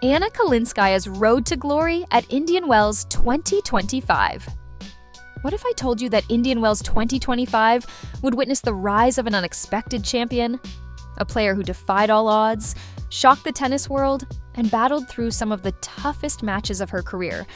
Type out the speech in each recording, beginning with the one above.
Anna Kalinskaya's road to glory at Indian Wells 2025. What if I told you that Indian Wells 2025 would witness the rise of an unexpected champion? A player who defied all odds, shocked the tennis world, and battled through some of the toughest matches of her career,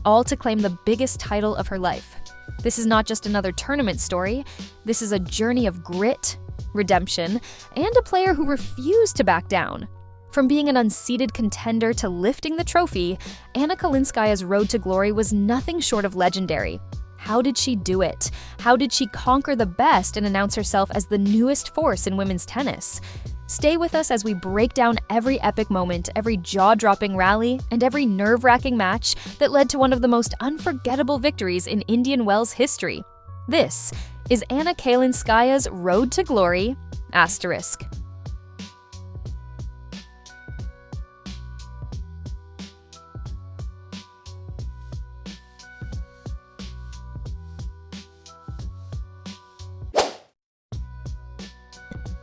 all to claim the biggest title of her life. This is not just another tournament story. This is a journey of grit, redemption, and a player who refused to back down. From being an unseeded contender to lifting the trophy, Anna Kalinskaya's road to glory was nothing short of legendary. How did she do it? How did she conquer the best and announce herself as the newest force in women's tennis? Stay with us as we break down every epic moment, every jaw-dropping rally, and every nerve-wracking match that led to one of the most unforgettable victories in Indian Wells history. This is Anna Kalinskaya's road to glory, *.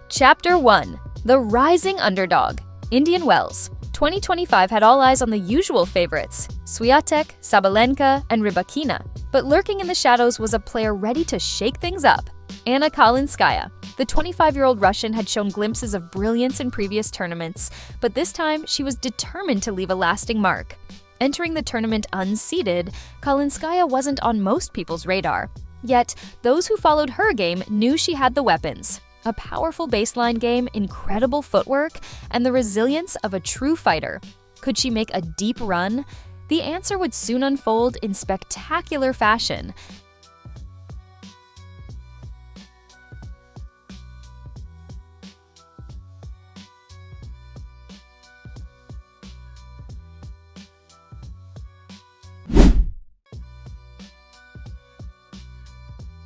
Chapter 1. The Rising Underdog. Indian Wells 2025 had all eyes on the usual favorites, Swiatek, Sabalenka, and Rybakina. But lurking in the shadows was a player ready to shake things up, Anna Kalinskaya. The 25-year-old Russian had shown glimpses of brilliance in previous tournaments, but this time she was determined to leave a lasting mark. Entering the tournament unseeded, Kalinskaya wasn't on most people's radar. Yet, those who followed her game knew she had the weapons. A powerful baseline game, incredible footwork, and the resilience of a true fighter. Could she make a deep run? The answer would soon unfold in spectacular fashion.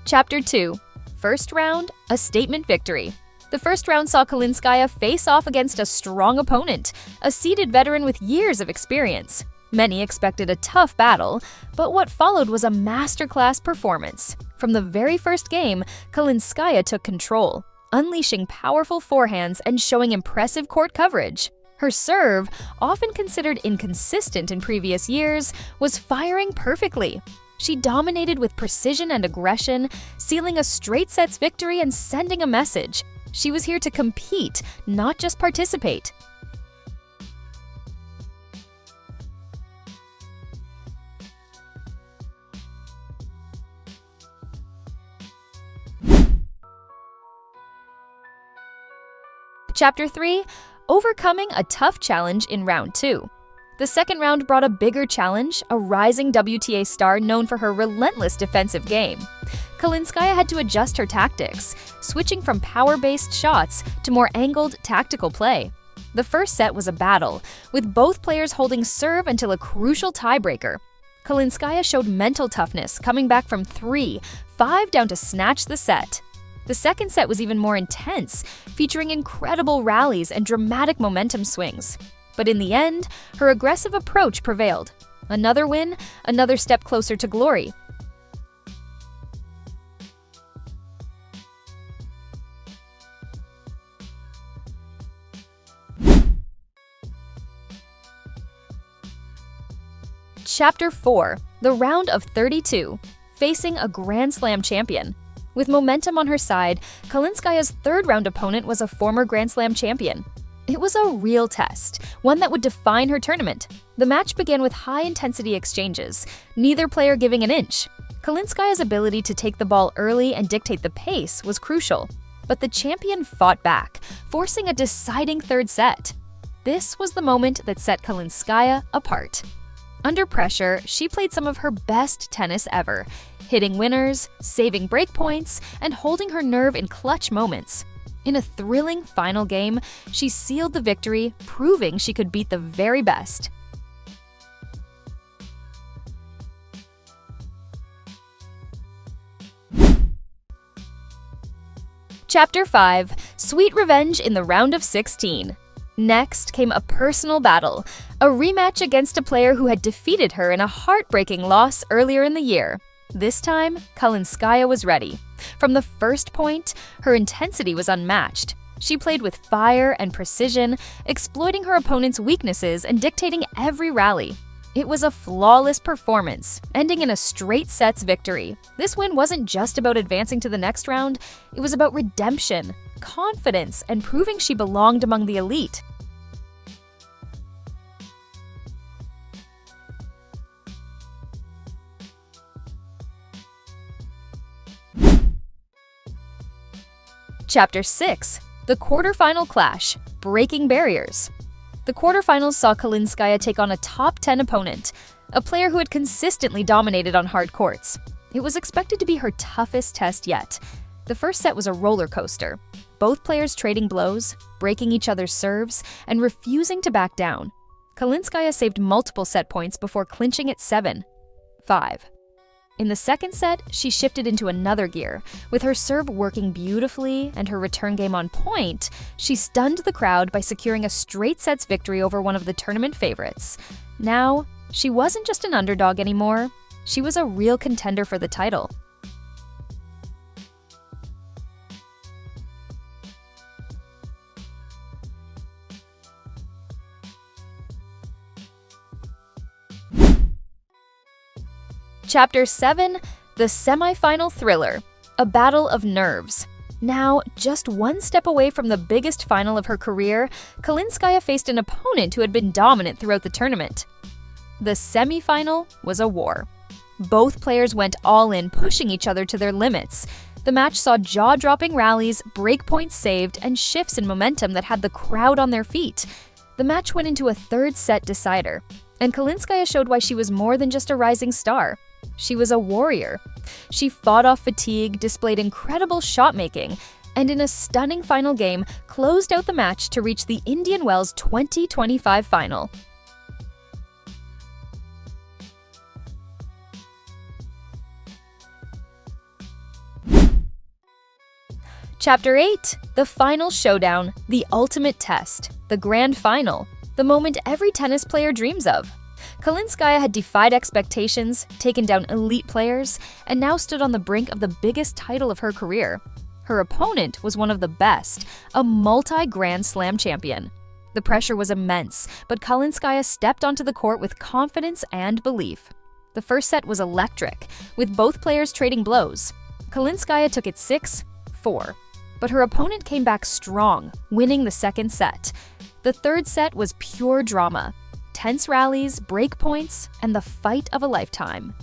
Chapter 2. First round, a statement victory. The first round saw Kalinskaya face off against a strong opponent, a seasoned veteran with years of experience. Many expected a tough battle, but what followed was a masterclass performance. From the very first game, Kalinskaya took control, unleashing powerful forehands and showing impressive court coverage. Her serve, often considered inconsistent in previous years, was firing perfectly. She dominated with precision and aggression, sealing a straight sets victory and sending a message. She was here to compete, not just participate. Chapter 3. Overcoming a tough challenge in round 2. The second round brought a bigger challenge, a rising WTA star known for her relentless defensive game. Kalinskaya had to adjust her tactics, switching from power-based shots to more angled, tactical play. The first set was a battle, with both players holding serve until a crucial tiebreaker. Kalinskaya showed mental toughness, coming back from 3-5 down to snatch the set. The second set was even more intense, featuring incredible rallies and dramatic momentum swings. But in the end, her aggressive approach prevailed. Another win, another step closer to glory. Chapter 4. The Round of 32. Facing a Grand Slam champion. With momentum on her side, Kalinskaya's third-round opponent was a former Grand Slam champion. It was a real test, one that would define her tournament. The match began with high-intensity exchanges, neither player giving an inch. Kalinskaya's ability to take the ball early and dictate the pace was crucial. But the champion fought back, forcing a deciding third set. This was the moment that set Kalinskaya apart. Under pressure, she played some of her best tennis ever, hitting winners, saving breakpoints, and holding her nerve in clutch moments. In a thrilling final game, she sealed the victory, proving she could beat the very best. Chapter 5. Sweet Revenge in the Round of 16. Next came a personal battle, a rematch against a player who had defeated her in a heartbreaking loss earlier in the year. This time, Kalinskaya was ready. From the first point, her intensity was unmatched. She played with fire and precision, exploiting her opponent's weaknesses and dictating every rally. It was a flawless performance, ending in a straight sets victory. This win wasn't just about advancing to the next round, it was about redemption, confidence, and proving she belonged among the elite. Chapter 6: The Quarterfinal Clash – Breaking Barriers. The quarterfinals saw Kalinskaya take on a top 10 opponent, a player who had consistently dominated on hard courts. It was expected to be her toughest test yet. The first set was a roller coaster, both players trading blows, breaking each other's serves, and refusing to back down. Kalinskaya saved multiple set points before clinching at 7-5. In the second set, she shifted into another gear. With her serve working beautifully and her return game on point, she stunned the crowd by securing a straight sets victory over one of the tournament favorites. Now, she wasn't just an underdog anymore, she was a real contender for the title. Chapter 7: The Semifinal Thriller – A Battle of Nerves. Now, just one step away from the biggest final of her career, Kalinskaya faced an opponent who had been dominant throughout the tournament. The semifinal was a war. Both players went all in, pushing each other to their limits. The match saw jaw-dropping rallies, breakpoints saved, and shifts in momentum that had the crowd on their feet. The match went into a third set decider, and Kalinskaya showed why she was more than just a rising star. She was a warrior. She fought off fatigue, displayed incredible shot-making, and in a stunning final game, closed out the match to reach the Indian Wells 2025 final. Chapter 8: The Final Showdown – The Ultimate Test, the Grand Final, the moment every tennis player dreams of. Kalinskaya had defied expectations, taken down elite players, and now stood on the brink of the biggest title of her career. Her opponent was one of the best, a multi-Grand Slam champion. The pressure was immense, but Kalinskaya stepped onto the court with confidence and belief. The first set was electric, with both players trading blows. Kalinskaya took it 6-4, but her opponent came back strong, winning the second set. The third set was pure drama. Tense rallies, breakpoints, and the fight of a lifetime.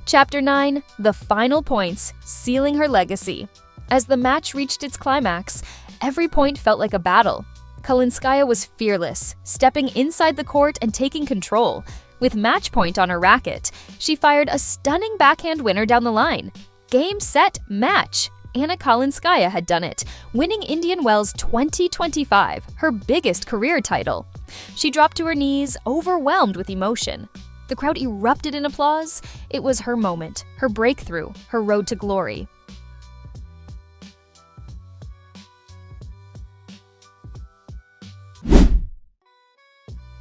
Chapter 9: The Final Points, Sealing Her Legacy. As the match reached its climax, every point felt like a battle. Kalinskaya was fearless, stepping inside the court and taking control. With match point on her racket, she fired a stunning backhand winner down the line. Game, set, match! Anna Kalinskaya had done it, winning Indian Wells 2025, her biggest career title. She dropped to her knees, overwhelmed with emotion. The crowd erupted in applause. It was her moment, her breakthrough, her road to glory.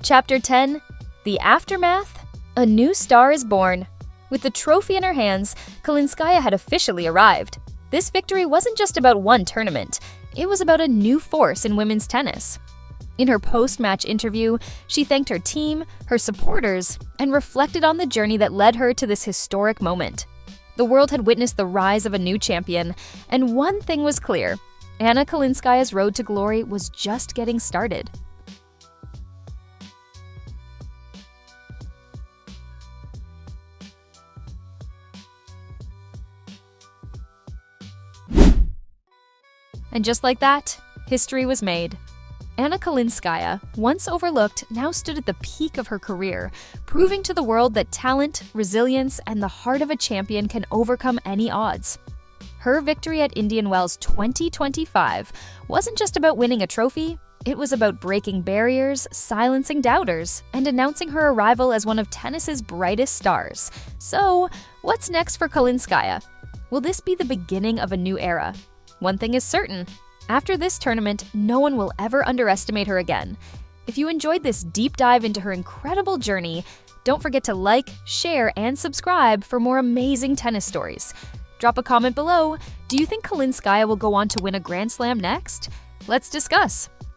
Chapter 10: The Aftermath? A New Star is Born. With the trophy in her hands, Kalinskaya had officially arrived. This victory wasn't just about one tournament, it was about a new force in women's tennis. In her post-match interview, she thanked her team, her supporters, and reflected on the journey that led her to this historic moment. The world had witnessed the rise of a new champion, and one thing was clear: Anna Kalinskaya's road to glory was just getting started. And just like that, history was made. Anna Kalinskaya, once overlooked, now stood at the peak of her career, proving to the world that talent, resilience, and the heart of a champion can overcome any odds. Her victory at Indian Wells 2025 wasn't just about winning a trophy, it was about breaking barriers, silencing doubters, and announcing her arrival as one of tennis's brightest stars. So, what's next for Kalinskaya? Will this be the beginning of a new era? One thing is certain, after this tournament, no one will ever underestimate her again. If you enjoyed this deep dive into her incredible journey, don't forget to like, share, and subscribe for more amazing tennis stories. Drop a comment below. Do you think Kalinskaya will go on to win a Grand Slam next? Let's discuss.